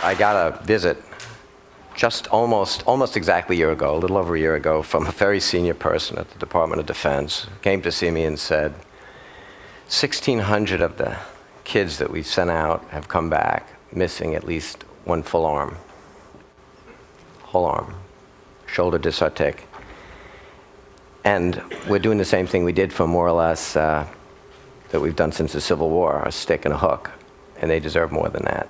I got a visit just almost exactly a year ago, a little over a year ago, from a very senior person at the Department of Defense. Came to see me and said, 1,600 of the kids that we've sent out have come back missing at least one full arm. Whole arm. Shoulder dysartic. And we're doing the same thing we did for more or less that we've done since the Civil War, a stick and a hook. And they deserve more than that.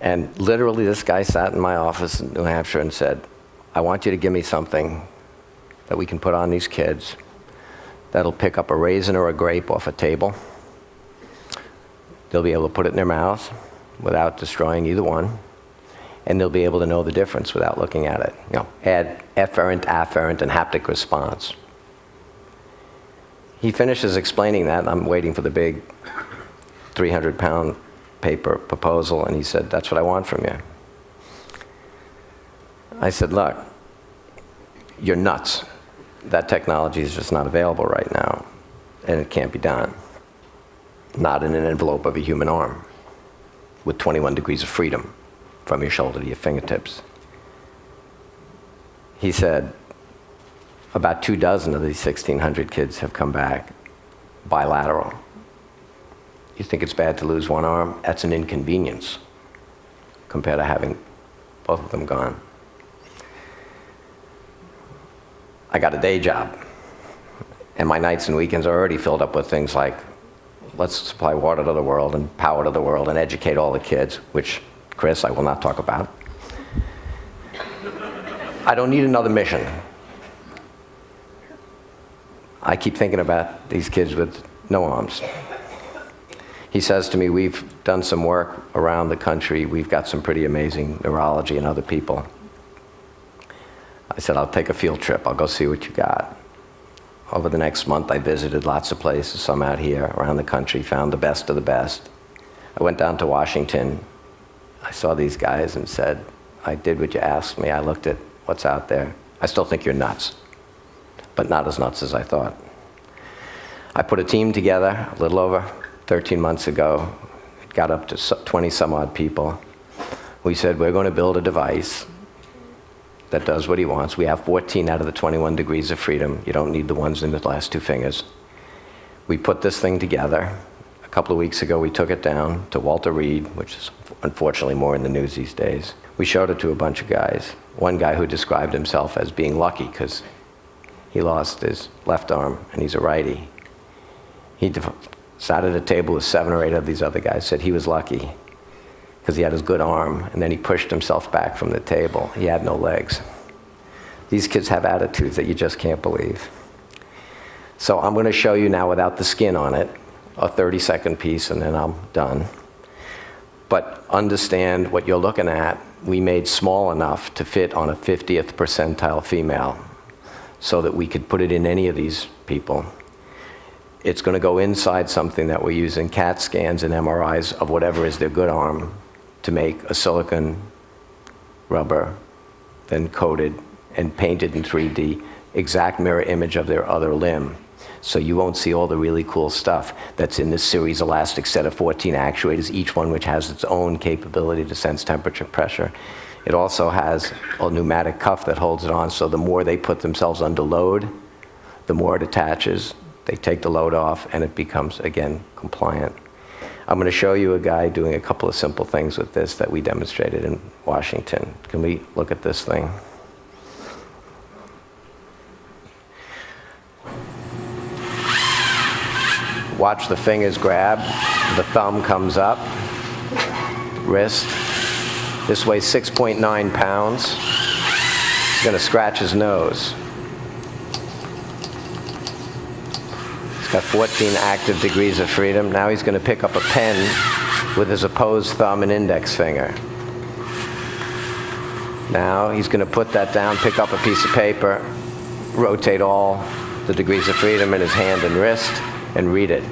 And literally, this guy sat in my office in New Hampshire and said, I want you to give me something that we can put on these kids that'll pick up a raisin or a grape off a table. They'll be able to put it in their mouth without destroying either one. And they'll be able to know the difference without looking at it. You know, add efferent, afferent, and haptic response. He finishes explaining that, and I'm waiting for the big 300-pound paper proposal, and he said, that's what I want from you. I said, look, you're nuts. That technology is just not available right now, and it can't be done. Not in an envelope of a human arm, with 21 degrees of freedom from your shoulder to your fingertips. He said, about 24 of these 1,600 kids have come back bilateral. You think it's bad to lose one arm? That's an inconvenience compared to having both of them gone. I got a day job, and my nights and weekends are already filled up with things like, let's supply water to the world and power to the world and educate all the kids, which, Chris, I will not talk about. I don't need another mission. I keep thinking about these kids with no arms. He says to me, we've done some work around the country. We've got some pretty amazing neurology and other people. I said, I'll take a field trip. I'll go see what you got. Over the next month, I visited lots of places, some out here around the country, found the best of the best. I went down to Washington. I saw these guys and said, I did what you asked me. I looked at what's out there. I still think you're nuts, but not as nuts as I thought. I put a team together a little over 13 months ago. It got up to 20 some odd people. We said, we're going to build a device that does what he wants. We have 14 out of the 21 degrees of freedom. You don't need the ones in the last two fingers. We put this thing together. A couple of weeks ago, we took it down to Walter Reed, which is unfortunately more in the news these days. We showed it to a bunch of guys. One guy who described himself as being lucky because he lost his left arm and he's a righty. He sat at a table with 7 or 8 of these other guys, said he was lucky because he had his good arm, and then he pushed himself back from the table. He had no legs. These kids have attitudes that you just can't believe. So I'm going to show you now without the skin on it, a 30-second piece, and then I'm done. But understand what you're looking at, we made small enough to fit on a 50th percentile female so that we could put it in any of these people. It's going to go inside something that we're using CAT scans and MRIs of whatever is their good arm to make a silicon rubber, then coated and painted in 3D, exact mirror image of their other limb. So you won't see all the really cool stuff that's in this series elastic set of 14 actuators, each one which has its own capability to sense temperature, pressure. It also has a pneumatic cuff that holds it on, so the more they put themselves under load, the more it attaches. They take the load off, and it becomes, again, compliant. I'm going to show you a guy doing a couple of simple things with this that we demonstrated in Washington. Can we look at this thing? Watch the fingers grab. The thumb comes up. Wrist. This weighs 6.9 pounds. He's going to scratch his nose. Got 14 active degrees of freedom. Now he's going to pick up a pen with his opposed thumb and index finger. Now he's going to put that down, pick up a piece of paper, rotate all the degrees of freedom in his hand and wrist, and read it.